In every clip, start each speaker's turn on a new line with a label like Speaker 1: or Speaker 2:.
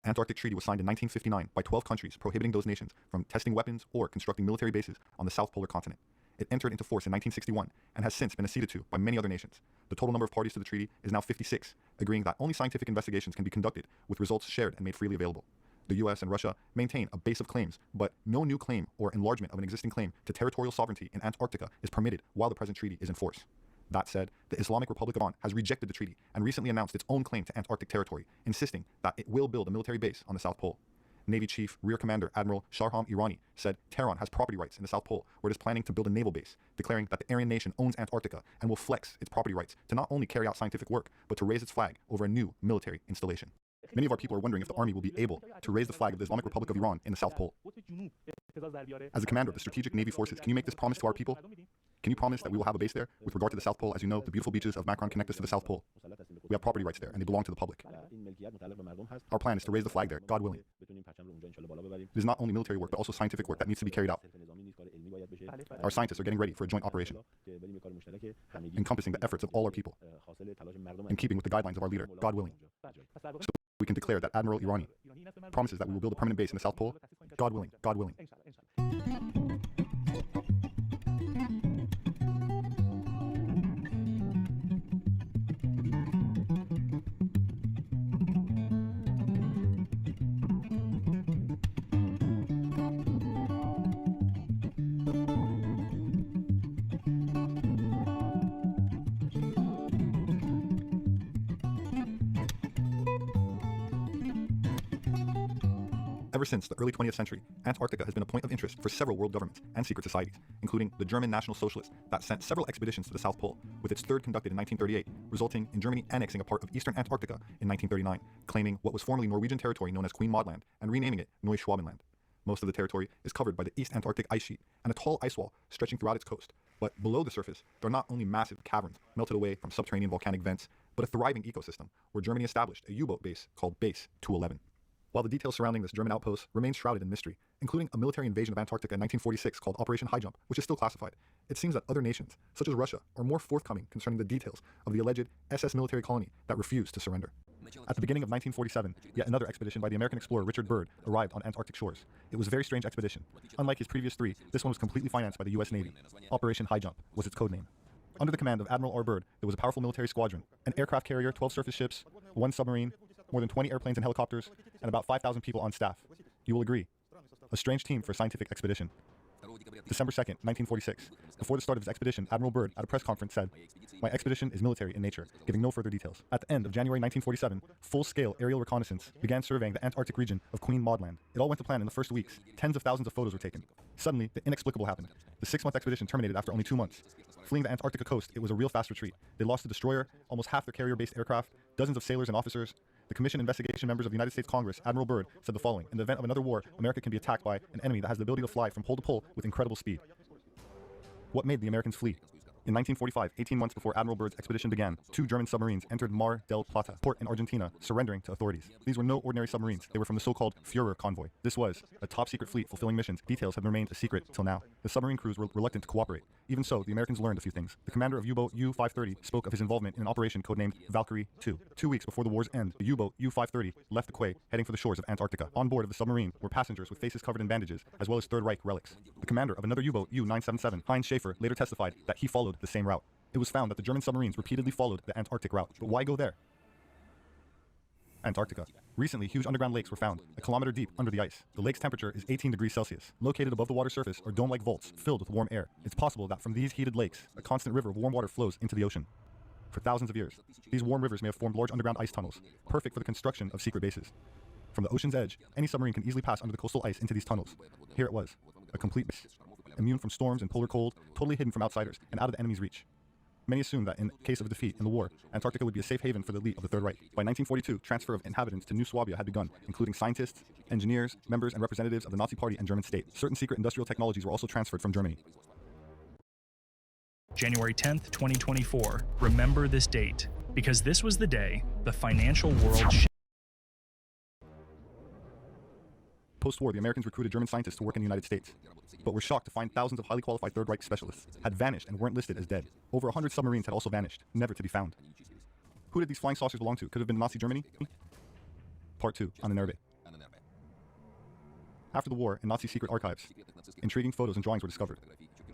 Speaker 1: Antarctic Treaty was signed in 1959 by 12 countries prohibiting those nations from testing weapons or constructing military bases on the South Polar continent. It entered into force in 1961 and has since been acceded to by many other nations. The total number of parties to the treaty is now 56, agreeing that only scientific investigations can be conducted with results shared and made freely available. The US and Russia maintain a base of claims, but no new claim or enlargement of an existing claim to territorial sovereignty in Antarctica is permitted while the present treaty is in force. That said, the Islamic Republic of Iran has rejected the treaty and recently announced its own claim to Antarctic territory, insisting that it will build a military base on the South Pole. Navy Chief Rear Commander Admiral Sharham Irani said Tehran has property rights in the South Pole, where it is planning to build a naval base, declaring that the Aryan nation owns Antarctica and will flex its property rights to not only carry out scientific work, but to raise its flag over a new military installation. Many of our people are wondering if the army will be able to raise the flag of the Islamic Republic of Iran in the South Pole. As the commander of the Strategic Navy Forces, can you make this promise to our people? Can you promise that we will have a base there? With regard to the South Pole, as you know, the beautiful beaches of Macron connect us to the South Pole. We have property rights there, and they belong to the public. Our plan is to raise the flag there, God willing. It is not only military work, but also scientific work that needs to be carried out. Our scientists are getting ready for a joint operation, encompassing the efforts of all our people, in keeping with the guidelines of our leader, God willing. So we can declare that Admiral Irani promises that we will build a permanent base in the South Pole, God willing, God willing. Ever since the early 20th century, Antarctica has been a point of interest for several world governments and secret societies, including the German National Socialists that sent several expeditions to the South Pole, with its third conducted in 1938, resulting in Germany annexing a part of eastern Antarctica in 1939, claiming what was formerly Norwegian territory known as Queen Maud Land and renaming it Neuschwabenland. Most of the territory is covered by the East Antarctic ice sheet and a tall ice wall stretching throughout its coast. But below the surface, there are not only massive caverns melted away from subterranean volcanic vents, but a thriving ecosystem where Germany established a U-boat base called Base 211. While the details surrounding this German outpost remain shrouded in mystery, including a military invasion of Antarctica in 1946 called Operation High Jump, which is still classified, it seems that other nations, such as Russia, are more forthcoming concerning the details of the alleged SS military colony that refused to surrender. At the beginning of 1947, yet another expedition by the American explorer Richard Byrd arrived on Antarctic shores. It was a very strange expedition. Unlike his previous three, this one was completely financed by the US Navy. Operation High Jump was its code name. Under the command of Admiral R. Byrd, there was a powerful military squadron, an aircraft carrier, 12 surface ships, 1 submarine, more than 20 airplanes and helicopters, and about 5,000 people on staff. You will agree. A strange team for a scientific expedition. December 2nd, 1946. Before the start of his expedition, Admiral Byrd, at a press conference, said, "My expedition is military in nature," giving no further details. At the end of January 1947, full-scale aerial reconnaissance began surveying the Antarctic region of Queen Maud Land. It all went to plan in the first weeks. Tens of thousands of photos were taken. Suddenly, the inexplicable happened. The 6-month expedition terminated after only 2 months. Fleeing the Antarctica coast, it was a real fast retreat. They lost a destroyer, almost half their carrier-based aircraft, dozens of sailors and officers. The Commission Investigation members of the United States Congress, Admiral Byrd, said the following: "In the event of another war, America can be attacked by an enemy that has the ability to fly from pole to pole with incredible speed." What made the Americans flee? In 1945, 18 months before Admiral Byrd's expedition began, 2 German submarines entered Mar del Plata, port in Argentina, surrendering to authorities. These were no ordinary submarines. They were from the so-called Führer convoy. This was a top-secret fleet fulfilling missions. Details have remained a secret till now. The submarine crews were reluctant to cooperate. Even so, the Americans learned a few things. The commander of U-boat U-530 spoke of his involvement in an operation codenamed Valkyrie 2. 2 weeks before the war's end, the U-boat U-530 left the quay, heading for the shores of Antarctica. On board of the submarine were passengers with faces covered in bandages, as well as Third Reich relics. The commander of another U-boat U-977, Heinz Schaefer, later testified that he followed the same route. It was found that the German submarines repeatedly followed the Antarctic route. But why go there? Antarctica. Recently, huge underground lakes were found, a kilometer deep under the ice. The lake's temperature is 18 degrees Celsius. Located above the water surface are dome-like vaults filled with warm air. It's possible that from these heated lakes, a constant river of warm water flows into the ocean. For thousands of years, these warm rivers may have formed large underground ice tunnels, perfect for the construction of secret bases. From the ocean's edge, any submarine can easily pass under the coastal ice into these tunnels. Here it was, a complete base, immune from storms and polar cold, totally hidden from outsiders, and out of the enemy's reach. Many assumed that in case of defeat in the war, Antarctica would be a safe haven for the elite of the Third Reich. By 1942, transfer of inhabitants to New Swabia had begun, including scientists, engineers, members and representatives of the Nazi Party and German state. Certain secret industrial technologies were also transferred from Germany.
Speaker 2: January 10th, 2024. Remember this date, because this was the day the financial world shifted.
Speaker 1: Post-war, the Americans recruited German scientists to work in the United States, but were shocked to find thousands of highly qualified Third Reich specialists had vanished and weren't listed as dead. Over 100 submarines had also vanished, never to be found. Who did these flying saucers belong to? Could have been Nazi Germany? Part 2, on the Nerbe. After the war, in Nazi secret archives, intriguing photos and drawings were discovered.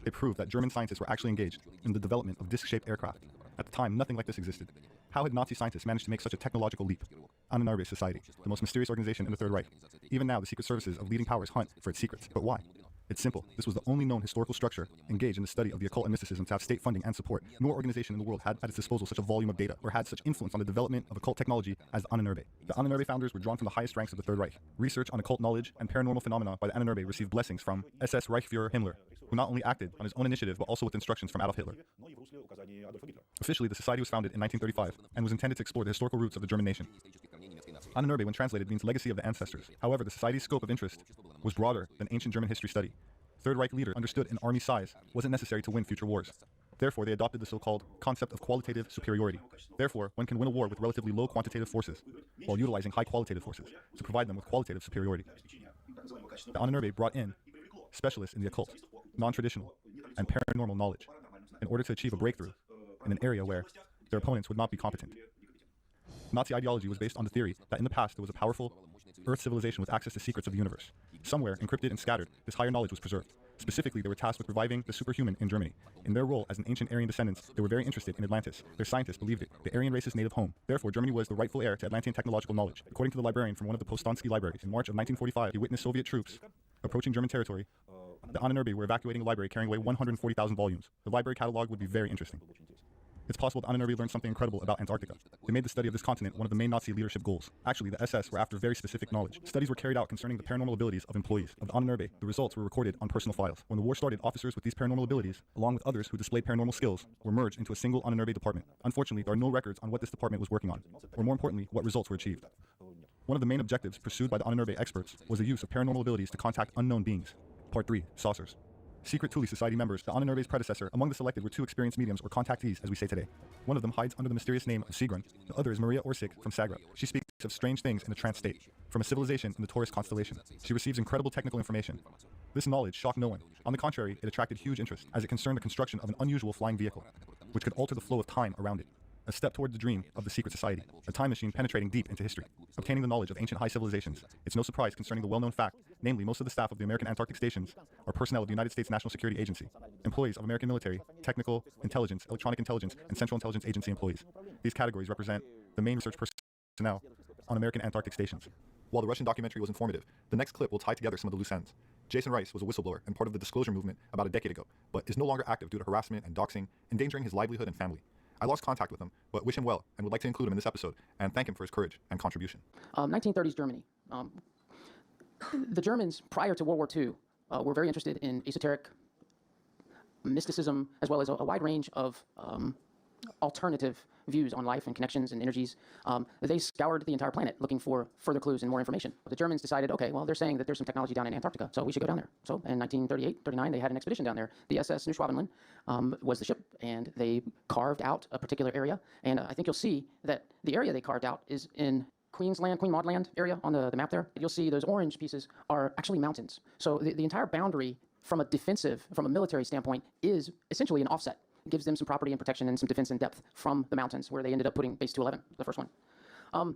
Speaker 1: They proved that German scientists were actually engaged in the development of disc-shaped aircraft. At the time, nothing like this existed. How had Nazi scientists managed to make such a technological leap? Ahnenerbe Society, the most mysterious organization in the Third Reich. Even now, the secret services of leading powers hunt for its secrets. But why? It's simple. This was the only known historical structure engaged in the study of the occult and mysticism to have state funding and support. No organization in the world had at its disposal such a volume of data or had such influence on the development of occult technology as the Ahnenerbe. The Ahnenerbe founders were drawn from the highest ranks of the Third Reich. Research on occult knowledge and paranormal phenomena by the Ahnenerbe received blessings from SS Reichsfuhrer Himmler, who not only acted on his own initiative but also with instructions from Adolf Hitler. Officially, the society was founded in 1935 and was intended to explore the historical roots of the German nation. Ahnenerbe, when translated, means legacy of the ancestors. However, the society's scope of interest was broader than ancient German history study. Third Reich leader understood an army size wasn't necessary to win future wars. Therefore, they adopted the so-called concept of qualitative superiority. Therefore, one can win a war with relatively low quantitative forces, while utilizing high qualitative forces to provide them with qualitative superiority. The Ahnenerbe brought in specialists in the occult, non-traditional, and paranormal knowledge in order to achieve a breakthrough in an area where their opponents would not be competent. Nazi ideology was based on the theory that in the past there was a powerful Earth civilization with access to secrets of the universe. Somewhere, encrypted and scattered, this higher knowledge was preserved. Specifically, they were tasked with reviving the superhuman in Germany. In their role as an ancient Aryan descendants, they were very interested in Atlantis. Their scientists believed it, the Aryan race's native home. Therefore, Germany was the rightful heir to Atlantean technological knowledge. According to the librarian from one of the Postansky libraries, in March of 1945, he witnessed Soviet troops approaching German territory. The Ahnenerbe were evacuating a library carrying away 140,000 volumes. The library catalog would be very interesting. It's possible that Ahnenerbe learned something incredible about Antarctica. They made the study of this continent one of the main Nazi leadership goals. Actually, the SS were after very specific knowledge. Studies were carried out concerning the paranormal abilities of employees of the Ahnenerbe. The results were recorded on personal files. When the war started, officers with these paranormal abilities, along with others who displayed paranormal skills, were merged into a single Ahnenerbe department. Unfortunately, there are no records on what this department was working on, or more importantly, what results were achieved. One of the main objectives pursued by the Ahnenerbe experts was the use of paranormal abilities to contact unknown beings. Part 3. Saucers. Secret Thule Society members, the Ahnenerbe's predecessor, among the selected were two experienced mediums or contactees, as we say today. One of them hides under the mysterious name of Sigrun. The other is Maria Orsic from Zagreb. She speaks of strange things in a trance state, from a civilization in the Taurus constellation. She receives incredible technical information. This knowledge shocked no one. On the contrary, it attracted huge interest, as it concerned the construction of an unusual flying vehicle, which could alter the flow of time around it. A step toward the dream of the secret society, a time machine penetrating deep into history, obtaining the knowledge of ancient high civilizations. It's no surprise concerning the well-known fact, namely most of the staff of the American Antarctic stations are personnel of the United States National Security Agency, employees of American military, technical, intelligence, electronic intelligence, and Central Intelligence Agency employees. These categories represent the main research personnel on American Antarctic stations. While the Russian documentary was informative, the next clip will tie together some of the loose ends. Jason Rice was a whistleblower and part of the disclosure movement about a decade ago, but is no longer active due to harassment and doxing, endangering his livelihood and family. I lost contact with him, but wish him well and would like to include him in this episode and thank him for his courage and contribution.
Speaker 3: 1930s Germany. The Germans, prior to World War II, were very interested in esoteric mysticism, as well as a wide range of alternative views on life and connections and energies. They scoured the entire planet looking for further clues and more information. The Germans decided, okay, well, they're saying that there's some technology down in Antarctica, so we should go down there. So in 1938-39, they had an expedition down there. The SS Neuschwabenland was the ship, and they carved out a particular area. And I think you'll see that the area they carved out is in Queensland, Queen Maud Land area on the map there. You'll see those orange pieces are actually mountains. So the entire boundary from a military standpoint, is essentially an offset. It gives them some property and protection and some defense in depth from the mountains where they ended up putting Base 211, the first one.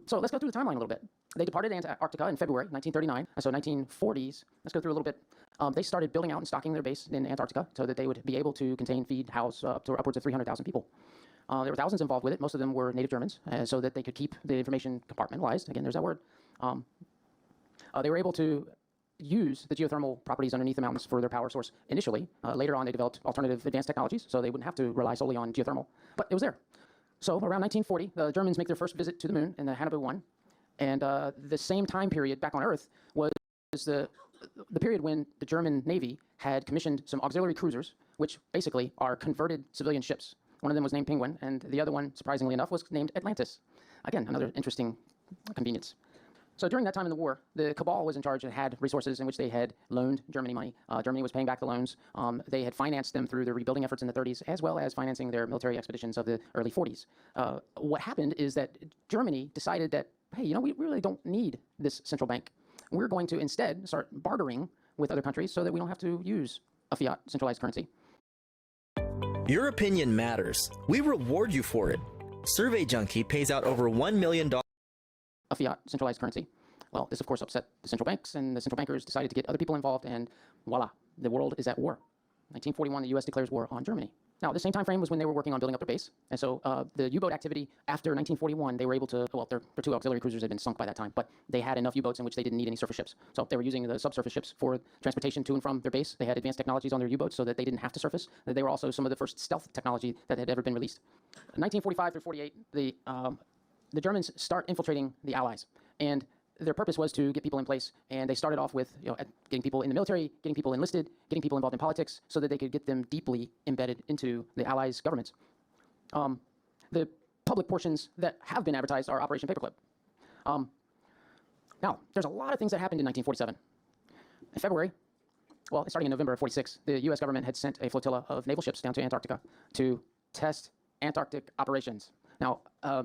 Speaker 3: So let's go through the timeline a little bit. They departed Antarctica in February 1939, so 1940s. Let's go through a little bit. They started building out and stocking their base in Antarctica so that they would be able to contain, feed, house upwards of 300,000 people. There were thousands involved with it. Most of them were native Germans, so that they could keep the information compartmentalized. Again, there's that word. They were able to use the geothermal properties underneath the mountains for their power source initially. Later on, they developed alternative advanced technologies, so they wouldn't have to rely solely on geothermal. But it was there. So around 1940, the Germans make their first visit to the moon in the Haunebu 1. And the same time period back on Earth was the period when the German Navy had commissioned some auxiliary cruisers, which basically are converted civilian ships. One of them was named Penguin, and the other one, surprisingly enough, was named Atlantis. Again, another interesting convenience. So during that time in the war, the Cabal was in charge and had resources in which they had loaned Germany money. Germany was paying back the loans. They had financed them through their rebuilding efforts in the 30s, as well as financing their military expeditions of the early 40s. What happened is that Germany decided that, hey, you know, we really don't need this central bank. We're going to instead start bartering with other countries so that we don't have to use a fiat centralized currency.
Speaker 4: Your opinion matters. We reward you for it. Survey Junkie pays out over $1 million.
Speaker 3: A fiat centralized currency. Well, this, of course, upset the central banks, and the central bankers decided to get other people involved, and voila, the world is at war. 1941, the U.S. declares war on Germany. Now, the same time frame was when they were working on building up their base, and so the U-boat activity after 1941, they were able to, well, their two auxiliary cruisers had been sunk by that time, but they had enough U-boats in which they didn't need any surface ships. So they were using the subsurface ships for transportation to and from their base. They had advanced technologies on their U-boats so that they didn't have to surface. They were also some of the first stealth technology that had ever been released. 1945 through 48, the Germans start infiltrating the Allies, and their purpose was to get people in place, and they started off with getting people in the military, getting people enlisted, getting people involved in politics, so that they could get them deeply embedded into the Allies' governments. The public portions that have been advertised are Operation Paperclip. Now, there's a lot of things that happened in 1947. In February, well, starting in November of 46, the U.S. government had sent a flotilla of naval ships down to Antarctica to test Antarctic operations. Now,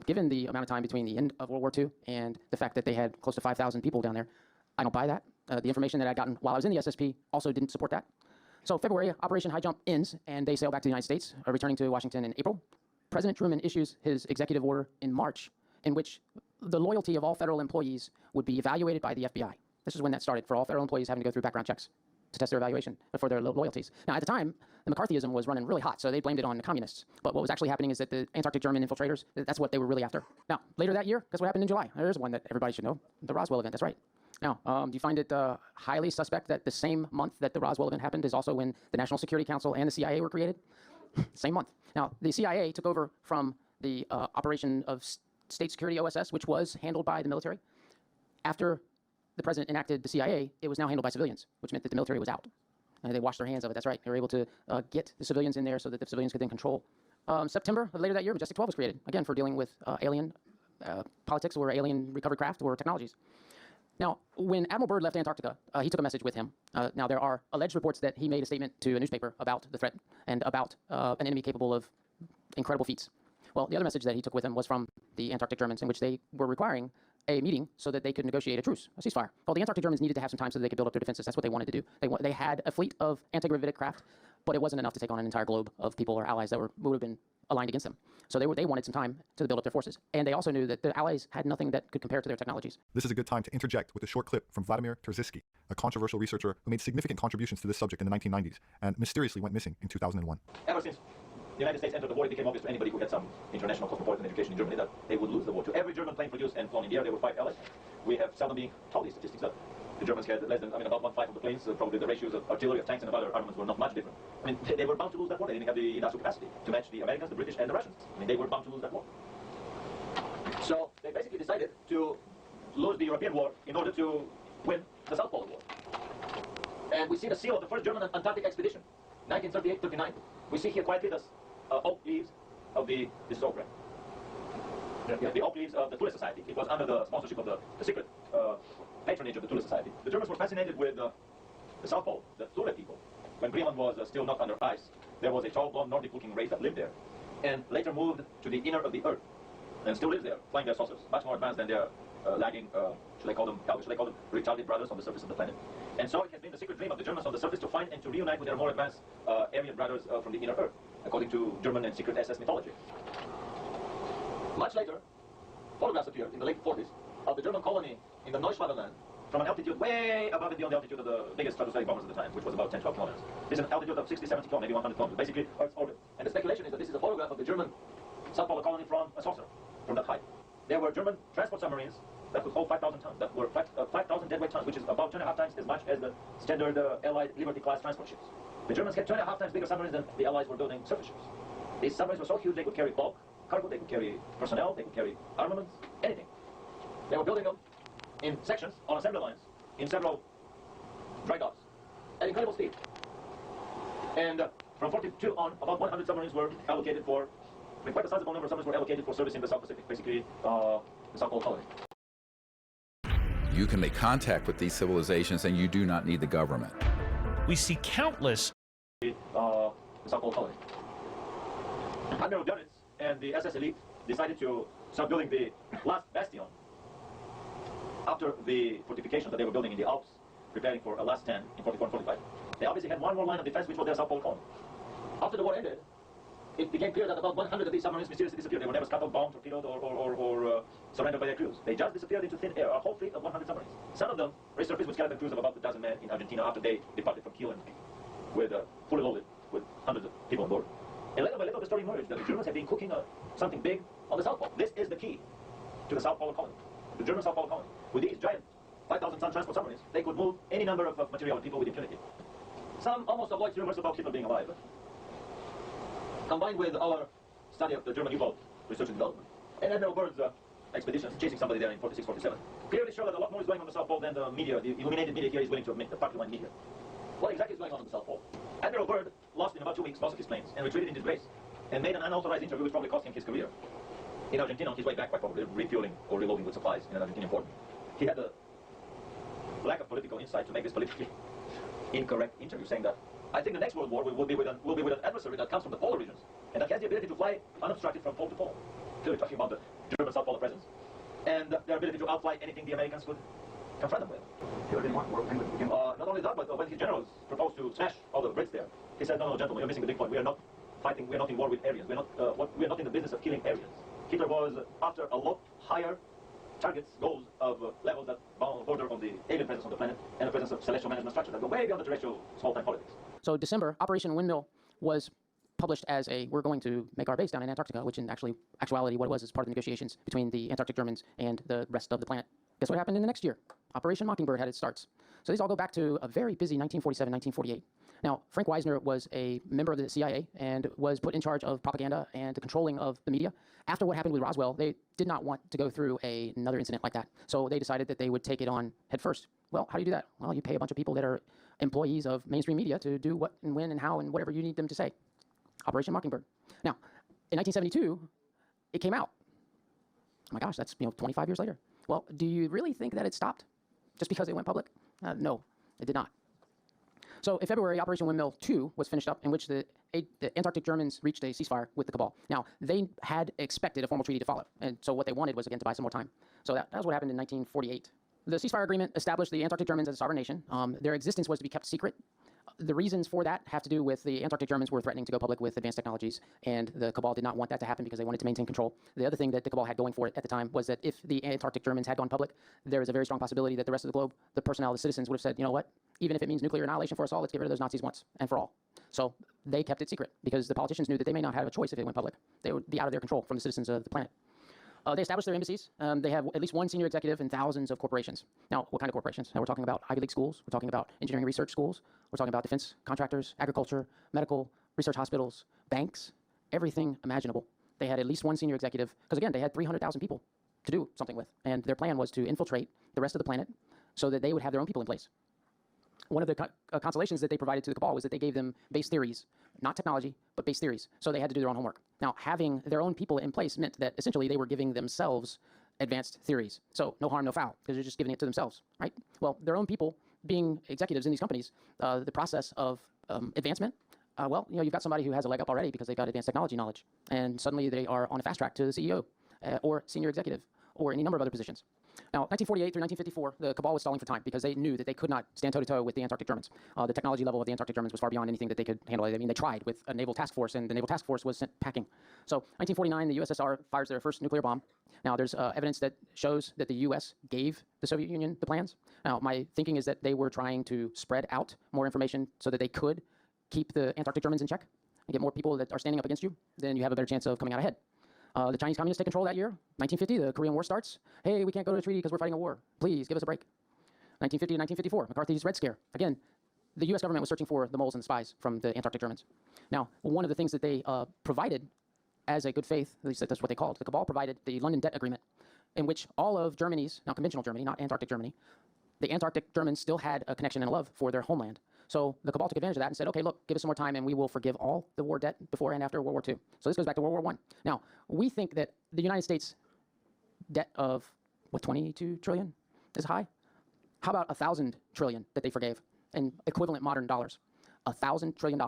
Speaker 3: given the amount of time between the end of World War II and the fact that they had close to 5,000 people down there, I don't buy that. The information that I'd gotten while I was in the SSP also didn't support that. So February, Operation High Jump ends, and they sail back to the United States, returning to Washington in April. President Truman issues his executive order in March, in which the loyalty of all federal employees would be evaluated by the FBI. This is when that started, for all federal employees having to go through background checks to test their evaluation for their loyalties. Now, at the time, the McCarthyism was running really hot, so they blamed it on the communists. But what was actually happening is that the Antarctic German infiltrators, that's what they were really after. Now, later that year, guess what happened in July? There's one that everybody should know, the Roswell event, that's right. Now, do you find it highly suspect that the same month that the Roswell event happened is also when the National Security Council and the CIA were created? Same month. Now, the CIA took over from the operation of State Security OSS, which was handled by the military. After the president enacted the CIA, it was now handled by civilians, which meant that the military was out. And they washed their hands of it, that's right. They were able to get the civilians in there so that the civilians could then control. September of later that year, Majestic 12 was created, again, for dealing with alien politics or alien recovered craft or technologies. Now, when Admiral Byrd left Antarctica, he took a message with him. Now, there are alleged reports that he made a statement to a newspaper about the threat and about an enemy capable of incredible feats. Well, the other message that he took with him was from the Antarctic Germans, in which they were requiring a meeting so that they could negotiate a truce, a ceasefire. Well, the Antarctic Germans needed to have some time so that they could build up their defenses. That's what they wanted to do. They had a fleet of anti-gravitic craft, but it wasn't enough to take on an entire globe of people or allies that would have been aligned against them. So they wanted some time to build up their forces. And they also knew that the allies had nothing that could compare to their technologies.
Speaker 1: This is a good time to interject with a short clip from Vladimir Terzisky, a controversial researcher who made significant contributions to this subject in the 1990s and mysteriously went missing in 2001.
Speaker 5: Ever since the United States entered the war, it became obvious to anybody who had some international cosmopolitan education in Germany that they would lose the war. To every German plane produced and flown in the air, there were 5 allies. We have seldom been told these statistics that the Germans had less than, about 1/5 of the planes. Probably the ratios of artillery, of tanks, and of other armaments were not much different. I mean, they were bound to lose that war. They didn't have the industrial capacity to match the Americans, the British, and the Russians. I mean, they were bound to lose that war. So they basically decided to lose the European war in order to win the South Polar War. And we see the seal of the first German Antarctic expedition, 1938-39. We see here quietly the oak leaves of this is oak, right? Yeah, the oak leaves of the Thule Society. It was under the sponsorship of the secret patronage of the Thule Society. The Germans were fascinated with the South Pole, the Thule people. When Greenland was still not under ice, there was a tall, blonde, Nordic-looking race that lived there, and later moved to the inner of the Earth, and still lives there, flying their saucers, much more advanced than their lagging, should I call them retarded brothers on the surface of the planet. And so it has been the secret dream of the Germans on the surface to find and to reunite with their more advanced Aryan brothers from the inner Earth, according to German and secret SS mythology. Much later, photographs appeared in the late 40s of the German colony in the Neuschwabenland from an altitude way above and beyond the altitude of the biggest stratospheric bombers at the time, which was about 10-12 kilometers. This is an altitude of 60, 70 kilometers, maybe 100 kilometers, basically Earth's orbit. And the speculation is that this is a photograph of the German South Polar colony from a saucer, from that height. There were German transport submarines that could hold 5,000 tons, that were 5,000 deadweight tons, which is about 2.5 times as much as the standard Allied Liberty-class transport ships. The Germans had 2.5 times bigger submarines than the Allies were building surface ships. These submarines were so huge they could carry bulk cargo, they could carry personnel, they could carry armaments, anything. They were building them in sections on assembly lines in several dry docks at incredible speed. And from 42 on, about 100 submarines were allocated for, quite a sizable number of submarines were allocated for service in the South Pacific, basically the South Pole colony.
Speaker 6: You can make contact with these civilizations and you do not need the government.
Speaker 2: We see countless
Speaker 5: The South Pole colony. Admiral Dönitz and the SS elite decided to start building the last bastion after the fortifications that they were building in the Alps, preparing for a last stand in 44 and 45. They obviously had one more line of defense, which was their South Pole colony. After the war ended, it became clear that about 100 of these submarines mysteriously disappeared. They were never scuttled, bombed, torpedoed, or surrendered by their crews. They just disappeared into thin air, a whole fleet of 100 submarines. Some of them resurfaced with skeleton crews of about a dozen men in Argentina after they departed from Kiel and with fully loaded with hundreds of people on board. And little by little, the story emerged that the Germans had been cooking something big on the South Pole. This is the key to the South Polar Colony, the German South Polar Colony. With these giant 5,000-ton transport submarines, they could move any number of material and people with impunity. Some almost avoid rumors about Hitler being alive. Combined with our study of the German U-boat research and development, and Admiral Byrd's expeditions chasing somebody there in 46, 47, clearly show that a lot more is going on the South Pole than the media, the illuminated media here is willing to admit, the popular media. What exactly is going on the South Pole? Admiral Byrd lost in about 2 weeks most of his planes and retreated in disgrace and made an unauthorized interview which probably cost him his career. In Argentina, on his way back, quite probably refueling or reloading with supplies in an Argentinian port. He had the lack of political insight to make this politically incorrect interview, saying that I think the next world war will be with an adversary that comes from the polar regions and that has the ability to fly unobstructed from pole to pole. Clearly talking about the German South Polar presence and their ability to outfly anything the Americans could confront them with. Not only that, but when his generals proposed to smash all the Brits there, he said, no, gentlemen, you're missing the big point. We are not fighting, we are not in war with Aryans. We are not in the business of killing Aryans. Hitler was after a lot higher targets, goals of levels that border on the alien presence on the planet and the presence of celestial management structures that go way beyond the terrestrial small-time politics.
Speaker 3: So December, Operation Windmill was published as we're going to make our base down in Antarctica, which in actuality what it was is part of the negotiations between the Antarctic Germans and the rest of the planet. Guess what happened in the next year? Operation Mockingbird had its starts. So these all go back to a very busy 1947, 1948. Now, Frank Wisner was a member of the CIA and was put in charge of propaganda and the controlling of the media. After what happened with Roswell, they did not want to go through another incident like that. So they decided that they would take it on head first. Well, how do you do that? Well, you pay a bunch of people that are employees of mainstream media to do what and when and how and whatever you need them to say. Operation Mockingbird. Now, in 1972, it came out. Oh my gosh, that's 25 years later. Well, do you really think that it stopped just because it went public? No, it did not. So in February, Operation Windmill 2 was finished up, in which the Antarctic Germans reached a ceasefire with the Cabal. Now, they had expected a formal treaty to follow, and so what they wanted was, again, to buy some more time. So that was what happened in 1948. The ceasefire agreement established the Antarctic Germans as a sovereign nation. Their existence was to be kept secret. The reasons for that have to do with the Antarctic Germans were threatening to go public with advanced technologies, and the Cabal did not want that to happen because they wanted to maintain control. The other thing that the Cabal had going for it at the time was that if the Antarctic Germans had gone public, there is a very strong possibility that the rest of the globe, the personnel, the citizens would have said, you know what, even if it means nuclear annihilation for us all, let's get rid of those Nazis once and for all. So they kept it secret because the politicians knew that they may not have a choice if it went public. They would be out of their control from the citizens of the planet. They established their embassies. They have at least one senior executive and thousands of corporations. Now, what kind of corporations? Now, we're talking about Ivy League schools. We're talking about engineering research schools. We're talking about defense contractors, agriculture, medical, research hospitals, banks, everything imaginable. They had at least one senior executive, because again, they had 300,000 people to do something with. And their plan was to infiltrate the rest of the planet so that they would have their own people in place. One of the consolations that they provided to the Cabal was that they gave them base theories, not technology, but base theories. So they had to do their own homework. Now, having their own people in place meant that essentially they were giving themselves advanced theories. So no harm, no foul, because they're just giving it to themselves, right? Well, their own people being executives in these companies, the process of advancement, well, you've got somebody who has a leg up already because they've got advanced technology knowledge. And suddenly they are on a fast track to the CEO or senior executive or any number of other positions. Now, 1948 through 1954, the Cabal was stalling for time because they knew that they could not stand toe-to-toe with the Antarctic Germans. The technology level of the Antarctic Germans was far beyond anything that they could handle. I mean, they tried with a naval task force, and the naval task force was sent packing. So, 1949, the USSR fires their first nuclear bomb. Now, there's evidence that shows that the U.S. gave the Soviet Union the plans. Now, my thinking is that they were trying to spread out more information so that they could keep the Antarctic Germans in check and get more people that are standing up against you. Then you have a better chance of coming out ahead. The Chinese communists take control that year. 1950, the Korean War starts. Hey, we can't go to a treaty because we're fighting a war. Please, give us a break. 1950 to 1954, McCarthy's Red Scare. Again, the U.S. government was searching for the moles and spies from the Antarctic Germans. Now, one of the things that they provided as a good faith, at least that's what they called, the Cabal provided the London Debt Agreement, in which all of Germany's, now conventional Germany, not Antarctic Germany, the Antarctic Germans still had a connection and a love for their homeland. So the Cabal took advantage of that and said, okay, look, give us some more time and we will forgive all the war debt before and after World War II. So this goes back to World War I. Now, we think that the United States debt of, 22 trillion is high? How about 1,000 trillion that they forgave in equivalent modern dollars? $1,000 trillion.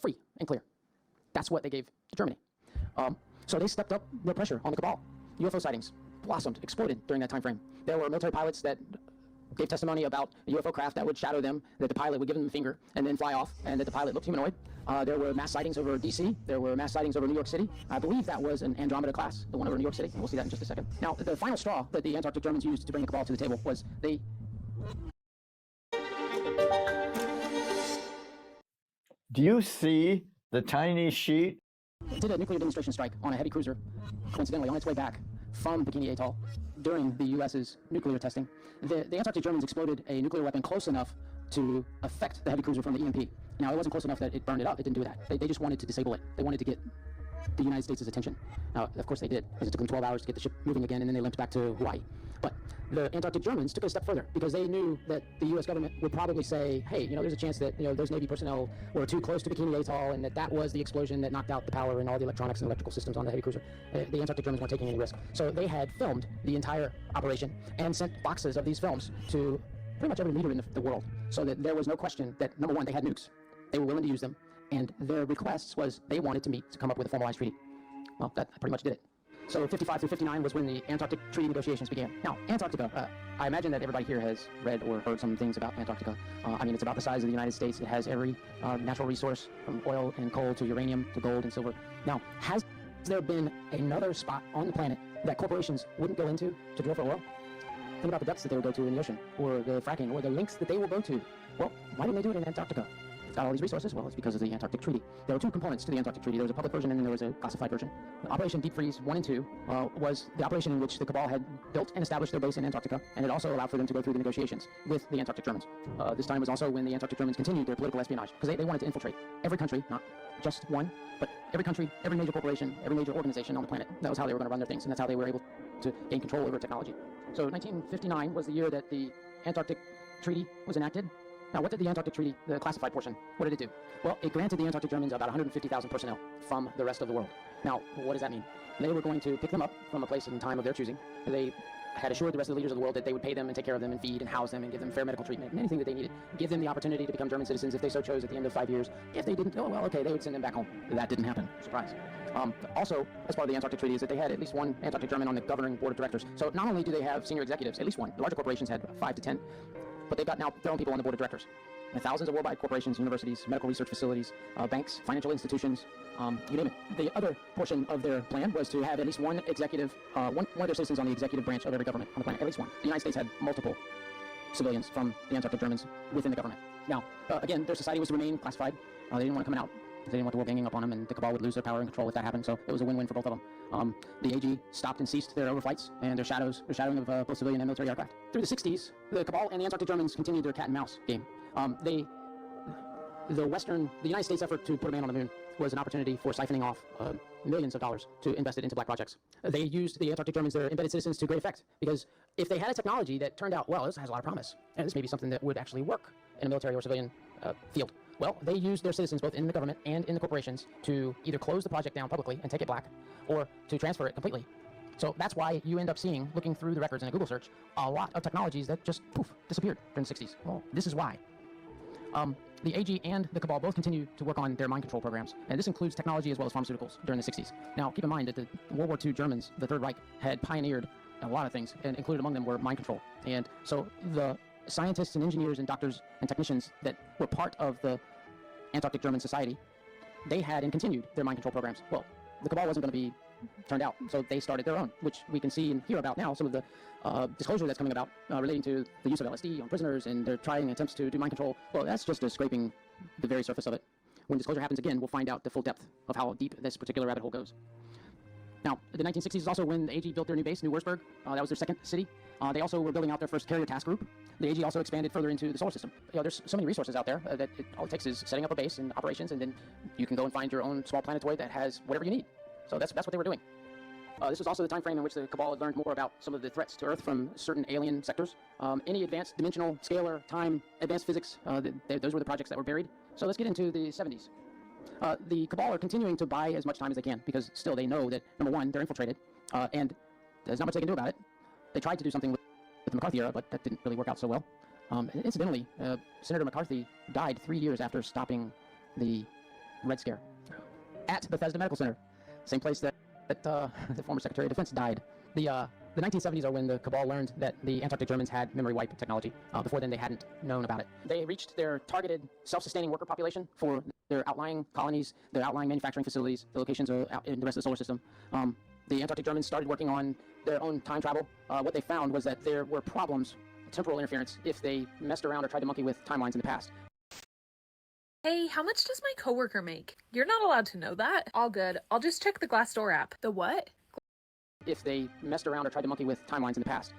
Speaker 3: Free and clear. That's what they gave to Germany. So they stepped up their pressure on the Cabal. UFO sightings blossomed, exploded during that time frame. There were military pilots that gave testimony about a UFO craft that would shadow them, that the pilot would give them the finger and then fly off, and that the pilot looked humanoid. There were mass sightings over D.C. There were mass sightings over New York City. I believe that was an Andromeda class, the one over New York City, and we'll see that in just a second. Now, the final straw that the Antarctic Germans used to bring the cabal to the table was they...
Speaker 7: Do you see the tiny sheet?
Speaker 3: did a nuclear demonstration strike on a heavy cruiser, coincidentally on its way back from Bikini Atoll during the U.S.'s nuclear testing. The Antarctic Germans exploded a nuclear weapon close enough to affect the heavy cruiser from the EMP. Now, it wasn't close enough that it burned it up. It didn't do that. They just wanted to disable it. They wanted to get the United States' attention. Now, of course they did, because it took them 12 hours to get the ship moving again, and then they limped back to Hawaii. But the Antarctic Germans took it a step further, because they knew that the U.S. government would probably say, hey, there's a chance that, those Navy personnel were too close to Bikini Atoll, and that was the explosion that knocked out the power and all the electronics and electrical systems on the heavy cruiser. The Antarctic Germans weren't taking any risk. So they had filmed the entire operation and sent boxes of these films to pretty much every leader in the world, so that there was no question that, number one, they had nukes. They were willing to use them, and their requests was they wanted to meet to come up with a formalized treaty. Well, that pretty much did it. So 55 through 59 was when the Antarctic Treaty negotiations began. Now, Antarctica, I imagine that everybody here has read or heard some things about Antarctica. It's about the size of the United States. It has every natural resource, from oil and coal to uranium to gold and silver. Now, has there been another spot on the planet that corporations wouldn't go into to drill for oil? Think about the depths that they would go to in the ocean, or the fracking, or the lengths that they will go to. Well, why didn't they do it in Antarctica? It's got all these resources. Well, it's because of the Antarctic Treaty. There were two components to the Antarctic Treaty. There was a public version and then there was a classified version. Operation Deep Freeze 1 and 2 was the operation in which the Cabal had built and established their base in Antarctica, and it also allowed for them to go through the negotiations with the Antarctic Germans. This time was also when the Antarctic Germans continued their political espionage, because they wanted to infiltrate every country, not just one, but every country, every major corporation, every major organization on the planet. That was how they were going to run their things, and that's how they were able to gain control over technology. So 1959 was the year that the Antarctic Treaty was enacted. Now, what did the Antarctic Treaty, the classified portion, what did it do? Well, it granted the Antarctic Germans about 150,000 personnel from the rest of the world. Now, what does that mean? They were going to pick them up from a place and time of their choosing. They had assured the rest of the leaders of the world that they would pay them and take care of them and feed and house them and give them fair medical treatment and anything that they needed. Give them the opportunity to become German citizens if they so chose at the end of 5 years. If they didn't, oh, well, okay, they would send them back home. That didn't happen. Surprise. Also, as part of the Antarctic Treaty, is that they had at least one Antarctic German on the governing board of directors. So not only do they have senior executives, at least one. The larger corporations had 5 to 10, but they've got now their own people on the board of directors. And thousands of worldwide corporations, universities, medical research facilities, banks, financial institutions, you name it. The other portion of their plan was to have at least one executive, one of their citizens on the executive branch of every government on the planet, at least one. The United States had multiple civilians from the Antarctic Germans within the government. Now, again, their society was to remain classified. They didn't want to come out. They didn't want the world ganging up on them, and the Cabal would lose their power and control if that happened, so it was a win-win for both of them. The AG stopped and ceased their overflights and their shadowing of both civilian and military aircraft. Through the 60s, the Cabal and the Antarctic Germans continued their cat-and-mouse game. The United States effort to put a man on the moon was an opportunity for siphoning off millions of dollars to invest it into black projects. They used the Antarctic Germans, their embedded citizens, to great effect, because if they had a technology that turned out, well, this has a lot of promise, and this may be something that would actually work in a military or civilian field, well, they used their citizens both in the government and in the corporations to either close the project down publicly and take it black, or to transfer it completely. So that's why you end up seeing, looking through the records in a Google search, a lot of technologies that just, poof, disappeared during the 60s. Well, this is why. The AG and the Cabal both continue to work on their mind control programs, and this includes technology as well as pharmaceuticals during the 60s. Now, keep in mind that the World War II Germans, the Third Reich, had pioneered a lot of things, and included among them were mind control. And so the scientists and engineers and doctors and technicians that were part of the Antarctic German society, they had and continued their mind control programs. Well, the Cabal wasn't going to be turned out, so they started their own, which we can see and hear about now, some of the disclosure that's coming about relating to the use of LSD on prisoners, and they're trying attempts to do mind control. Well, that's just scraping the very surface of it. When disclosure happens again, we'll find out the full depth of how deep this particular rabbit hole goes. Now, the 1960s is also when the AG built their new base, New Wurzburg. That was their second city. They also were building out their first carrier task group. The AG also expanded further into the solar system. There's so many resources out there that all it takes is setting up a base and operations, and then you can go and find your own small planetoid that has whatever you need. So that's what they were doing. This was also the time frame in which the Cabal had learned more about some of the threats to Earth from certain alien sectors. Any advanced dimensional, scalar, time, advanced physics, those were the projects that were buried. So let's get into the 70s. The Cabal are continuing to buy as much time as they can, because still they know that, number one, they're infiltrated, and there's not much they can do about it. They tried to do something with the McCarthy era, but that didn't really work out so well. Incidentally, Senator McCarthy died 3 years after stopping the Red Scare at Bethesda Medical Center, same place that the former Secretary of Defense died. The The 1970s are when the cabal learned that the Antarctic Germans had memory wipe technology. Before then, they hadn't known about it. They reached their targeted self-sustaining worker population for their outlying colonies, their outlying manufacturing facilities, the locations out in the rest of the solar system. The Antarctic Germans started working on their own time travel. What they found was that there were problems, temporal interference, if they messed around or tried to monkey with timelines in the past.
Speaker 8: Hey, how much does my coworker make? You're not allowed to know that. All good. I'll just check the Glassdoor app. The what?
Speaker 3: If they messed around or tried to monkey with timelines in the past.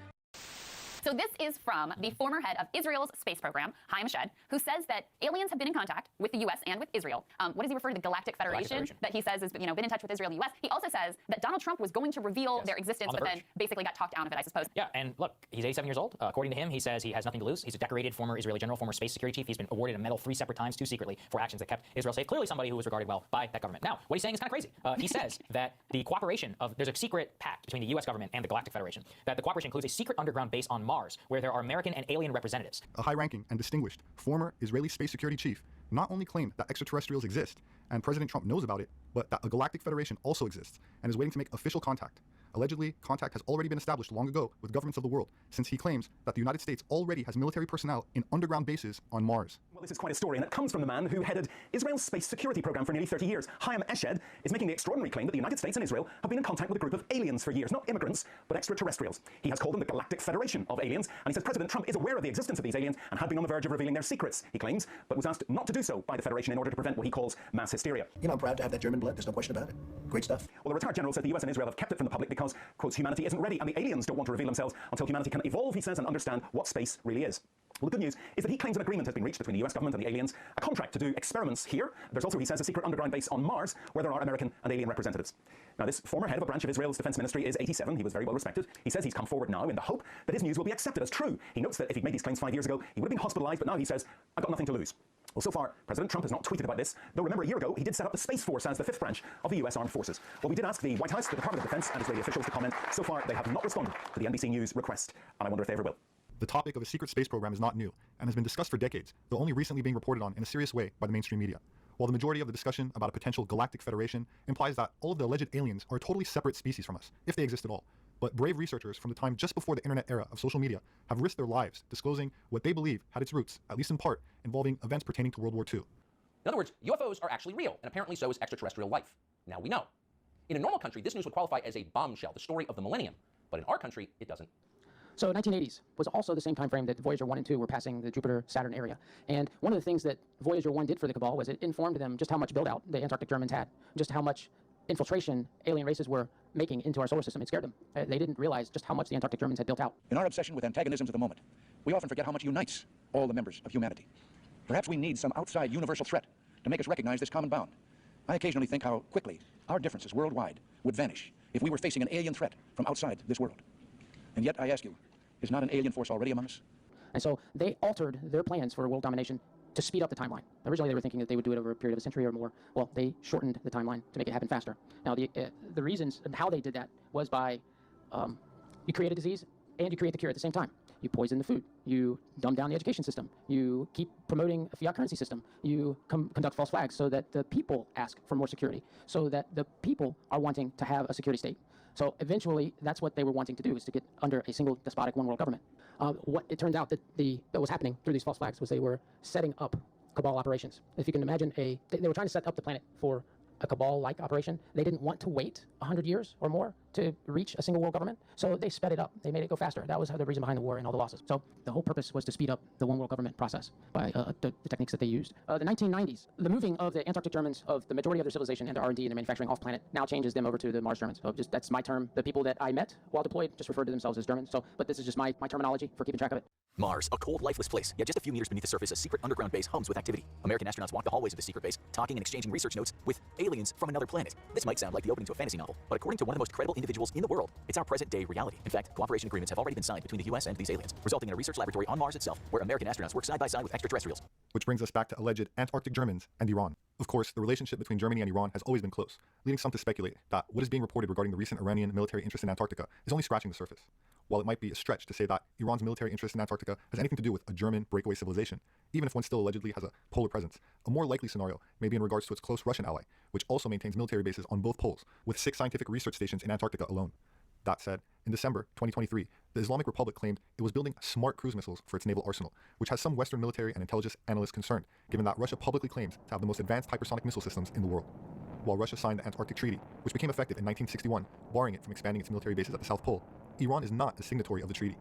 Speaker 9: So this is from the former head of Israel's space program, Chaim Eshed, who says that aliens have been in contact with the U.S. and with Israel. What does he refer to the Galactic Federation? That he says has been in touch with Israel and the U.S. He also says that Donald Trump was going to reveal their existence, but then basically got talked out of it, I suppose.
Speaker 10: Yeah, and look, he's 87 years old. According to him, he says he has nothing to lose. He's a decorated former Israeli general, former space security chief. He's been awarded a medal 3 separate times, 2 secretly, for actions that kept Israel safe. Clearly somebody who was regarded well by that government. Now, what he's saying is kind of crazy. He says that the cooperation there's a secret pact between the U.S. government and the Galactic Federation, that the cooperation includes a secret underground base on Mars, where there are American and alien representatives.
Speaker 1: A high-ranking and distinguished former Israeli space security chief not only claimed that extraterrestrials exist, and President Trump knows about it, but that a galactic federation also exists and is waiting to make official contact. Allegedly, contact has already been established long ago with governments of the world, since he claims that the United States already has military personnel in underground bases on Mars.
Speaker 11: Well, this is quite a story, and it comes from the man who headed Israel's space security program for nearly 30 years. Chaim Eshed is making the extraordinary claim that the United States and Israel have been in contact with a group of aliens for years. Not immigrants, but extraterrestrials. He has called them the Galactic Federation of Aliens, and he says President Trump is aware of the existence of these aliens and had been on the verge of revealing their secrets, he claims, but was asked not to do so by the Federation in order to prevent what he calls mass hysteria.
Speaker 12: You know, I'm proud to have that German blood. There's no question about it. Great stuff.
Speaker 11: Well, the retired general said the US and Israel have kept it from the public because, quotes, humanity isn't ready, and the aliens don't want to reveal themselves until humanity can evolve, he says, and understand what space really is. Well, the good news is that he claims an agreement has been reached between the US government and the aliens, a contract to do experiments here. There's also, he says, a secret underground base on Mars where there are American and alien representatives. Now, this former head of a branch of Israel's defense ministry is 87. He was very well respected. He says he's come forward now in the hope that his news will be accepted as true. He notes that if he'd made these claims 5 years ago, he would have been hospitalized, but now he says, I've got nothing to lose. Well, so far, President Trump has not tweeted about this, though remember a year ago, he did set up the Space Force as the 5th branch of the US Armed Forces. Well, we did ask the White House, the Department of Defense, and Israeli officials to comment. So far, they have not responded to the NBC News request, and I wonder if they ever will.
Speaker 1: The topic of a secret space program is not new, and has been discussed for decades, though only recently being reported on in a serious way by the mainstream media. While the majority of the discussion about a potential galactic federation implies that all of the alleged aliens are a totally separate species from us, if they exist at all. But brave researchers from the time just before the internet era of social media have risked their lives disclosing what they believe had its roots, at least in part, involving events pertaining to World War II.
Speaker 13: In other words, UFOs are actually real, and apparently so is extraterrestrial life. Now we know. In a normal country, this news would qualify as a bombshell, the story of the millennium. But in our country, it doesn't.
Speaker 3: So 1980s was also the same time frame that Voyager 1 and 2 were passing the Jupiter-Saturn area. And one of the things that Voyager 1 did for the Cabal was it informed them just how much build-out the Antarctic Germans had, just how much infiltration alien races were making into our solar system. It scared them. They didn't realize just how much the Antarctic Germans had built out.
Speaker 12: In our obsession with antagonisms of the moment, we often forget how much unites all the members of humanity. Perhaps we need some outside universal threat to make us recognize this common bound. I occasionally think how quickly our differences worldwide would vanish if we were facing an alien threat from outside this world. And yet, I ask you, is not an alien force already among us?
Speaker 3: And so they altered their plans for world domination to speed up the timeline. Originally, they were thinking that they would do it over a period of a century or more. Well, they shortened the timeline to make it happen faster. Now, the reasons and how they did that was by you create a disease and you create the cure at the same time. You poison the food. You dumb down the education system. You keep promoting a fiat currency system. You conduct false flags so that the people ask for more security, so that the people are wanting to have a security state. So eventually, that's what they were wanting to do, is to get under a single despotic one world government. What it turned out that was happening through these false flags was they were setting up cabal operations. If you can imagine they were trying to set up the planet for a cabal-like operation. They didn't want to wait 100 years or more to reach a single world government, so they sped it up. They made it go faster. That was the reason behind the war and all the losses. So the whole purpose was to speed up the one world government process by the techniques that they used. The 1990s, the moving of the Antarctic Germans, of the majority of their civilization and their R&D and their manufacturing off planet, now changes them over to the Mars Germans. So just that's my term. The people that I met while deployed just referred to themselves as Germans. So, but this is just my terminology for keeping track of it.
Speaker 14: Mars, a cold, lifeless place, yet just a few meters beneath the surface, a secret underground base hums with activity. American astronauts walk the hallways of the secret base, talking and exchanging research notes with aliens from another planet. This might sound like the opening to a fantasy novel, but according to one of the most credible individuals in the world, it's our present-day reality. In fact, cooperation agreements have already been signed between the U.S. and these aliens, resulting in a research laboratory on Mars itself, where American astronauts work side by side with extraterrestrials.
Speaker 1: Which brings us back to alleged Antarctic Germans and Iran. Of course, the relationship between Germany and Iran has always been close, leading some to speculate that what is being reported regarding the recent Iranian military interest in Antarctica is only scratching the surface. While it might be a stretch to say that Iran's military interest in Antarctica has anything to do with a German breakaway civilization, even if one still allegedly has a polar presence, a more likely scenario may be in regards to its close Russian ally, which also maintains military bases on both poles, with 6 scientific research stations in Antarctica alone. That said, in December 2023, the Islamic Republic claimed it was building smart cruise missiles for its naval arsenal, which has some Western military and intelligence analysts concerned, given that Russia publicly claims to have the most advanced hypersonic missile systems in the world. While Russia signed the Antarctic Treaty, which became effective in 1961, barring it from expanding its military bases at the South Pole, Iran is not a signatory of the treaty.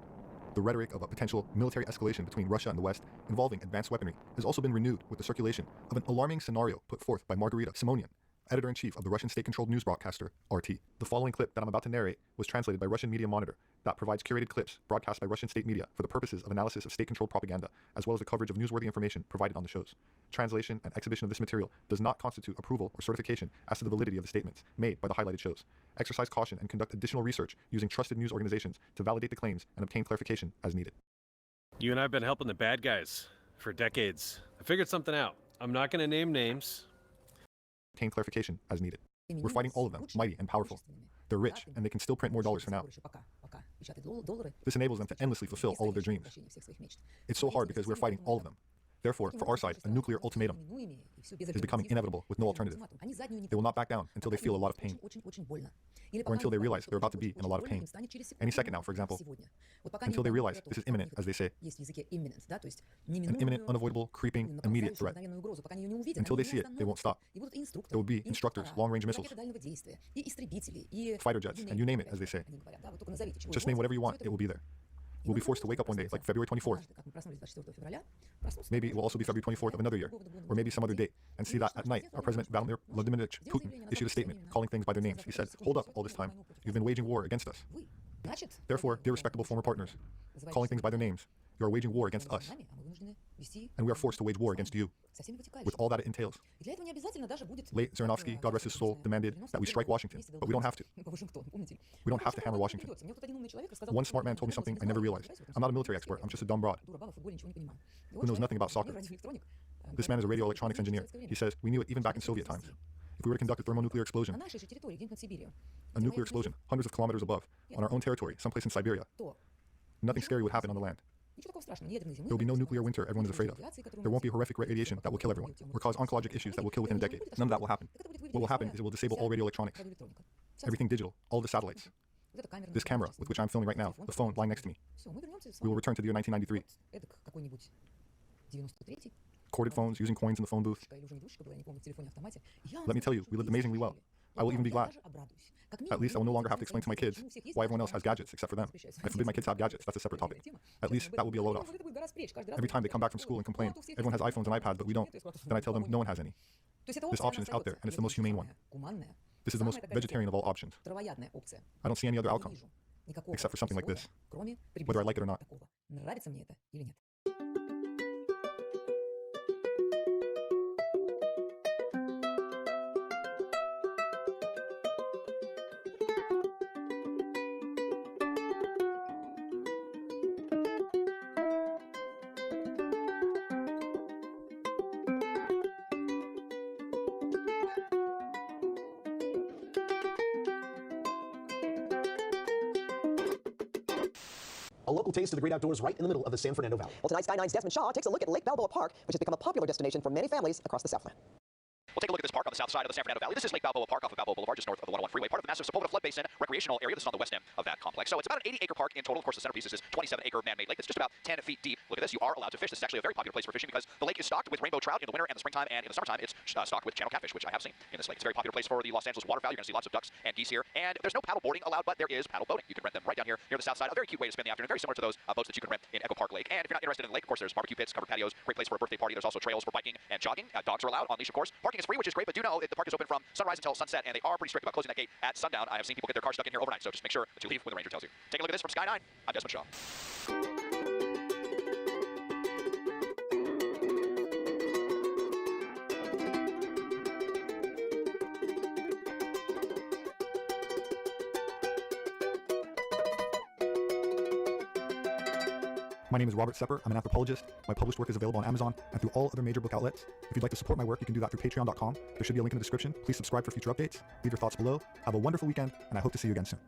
Speaker 1: The rhetoric of a potential military escalation between Russia and the West involving advanced weaponry has also been renewed with the circulation of an alarming scenario put forth by Margarita Simonian, editor-in-chief of the Russian state-controlled news broadcaster RT. The following clip that I'm about to narrate was translated by Russian Media Monitor that provides curated clips broadcast by Russian state media for the purposes of analysis of state-controlled propaganda, as well as the coverage of newsworthy information provided on the shows. Translation and exhibition of this material does not constitute approval or certification as to the validity of the statements made by the highlighted shows. Exercise caution and conduct additional research using trusted news organizations to validate the claims and obtain clarification as needed.
Speaker 15: You and I have been helping the bad guys for decades. I figured something out. I'm not going to name names.
Speaker 1: Obtain clarification as needed. We're fighting all of them, mighty and powerful. They're rich, and they can still print more dollars for now. This enables them to endlessly fulfill all of their dreams. It's so hard because we're fighting all of them. Therefore, for our side, a nuclear ultimatum is becoming inevitable with no alternative. They will not back down until they feel a lot of pain, or until they realize they're about to be in a lot of pain. Any second now, for example, until they realize this is imminent, as they say. An imminent, unavoidable, creeping, immediate threat. Until they see it, they won't stop. There will be instructors, long-range missiles, fighter jets, and you name it, as they say. Just name whatever you want, it will be there. We'll be forced to wake up one day, like February 24th. Maybe it will also be February 24th of another year, or maybe some other date, and see that at night, our President Vladimir Vladimirovich Putin issued a statement calling things by their names. He said, "Hold up all this time. You've been waging war against us. Therefore, dear respectable former partners, calling things by their names, you are waging war against us, and we are forced to wage war against you, with all that it entails." Late Zhirinovsky, God rest his soul, demanded that we strike Washington, but we don't have to. We don't have to hammer Washington. One smart man told me something I never realized. I'm not a military expert, I'm just a dumb broad who knows nothing about soccer. This man is a radio electronics engineer. He says, we knew it even back in Soviet times. If we were to conduct a thermonuclear explosion, a nuclear explosion, hundreds of kilometers above, on our own territory, someplace in Siberia, nothing scary would happen on the land. There will be no nuclear winter everyone is afraid of. There won't be horrific radiation that will kill everyone, or cause oncologic issues that will kill within a decade. None of that will happen. What will happen is it will disable all radio electronics, everything digital, all the satellites. This camera, with which I'm filming right now, the phone lying next to me. We will return to the year 1993. Corded phones, using coins in the phone booth. Let me tell you, we lived amazingly well. I will even be glad. At least I will no longer have to explain to my kids why everyone else has gadgets except for them. I forbid my kids to have gadgets. That's a separate topic. At least that will be a load off. Every time they come back from school and complain, everyone has iPhones and iPads, but we don't, then I tell them no one has any. This option is out there, and it's the most humane one. This is the most vegetarian of all options. I don't see any other outcome, except for something like this, whether I like it or not.
Speaker 14: A local taste of the great outdoors right in the middle of the San Fernando Valley. Well, tonight Sky 9's Desmond Shaw takes a look at Lake Balboa Park, which has become a popular destination for many families across the Southland.
Speaker 5: We'll take a look at this park on the south side of the San Fernando Valley. This is Lake Balboa Park off of Balboa Boulevard, just north of the 101 freeway, part of the massive Sepulveda Flood Basin recreational area. This is on the west end of that complex. So it's about an 80-acre park in total. Of course, the centerpiece is this 27-acre man-made lake that's just about 10 feet deep. Look at this. You are allowed to fish. This is actually a very popular place for fishing because the lake is stocked with rainbow trout in the winter and the springtime, and in the summertime, it's stocked with channel catfish, which I have seen in this lake. It's a very popular place for the Los Angeles waterfowl. You're going to see lots of ducks and geese here. And there's no paddle boarding allowed, but there is paddle boating. You can rent them right down here near the south side. A very cute way to spend the afternoon, very similar to those boats that you can rent in Echo Park Lake. And if you're not interested in the lake, of course, there's barbecue pits, covered patios, great place for a birthday party. There's also trails for biking and jogging. Dogs are allowed on leash, of course. Parking is free, which is great, but do know that the park is open from sunrise until sunset, and they are pretty strict about closing that gate at sundown. I have seen people get their cars stuck in here overnight, so just make sure that you leave when the ranger tells you. Take a look at this from Sky 9. I'm Desmond Shaw.
Speaker 1: My name is Robert Sepper. I'm an anthropologist. My published work is available on Amazon and through all other major book outlets. If you'd like to support my work, you can do that through patreon.com. There should be a link in the description. Please subscribe for future updates. Leave your thoughts below. Have a wonderful weekend, and I hope to see you again soon.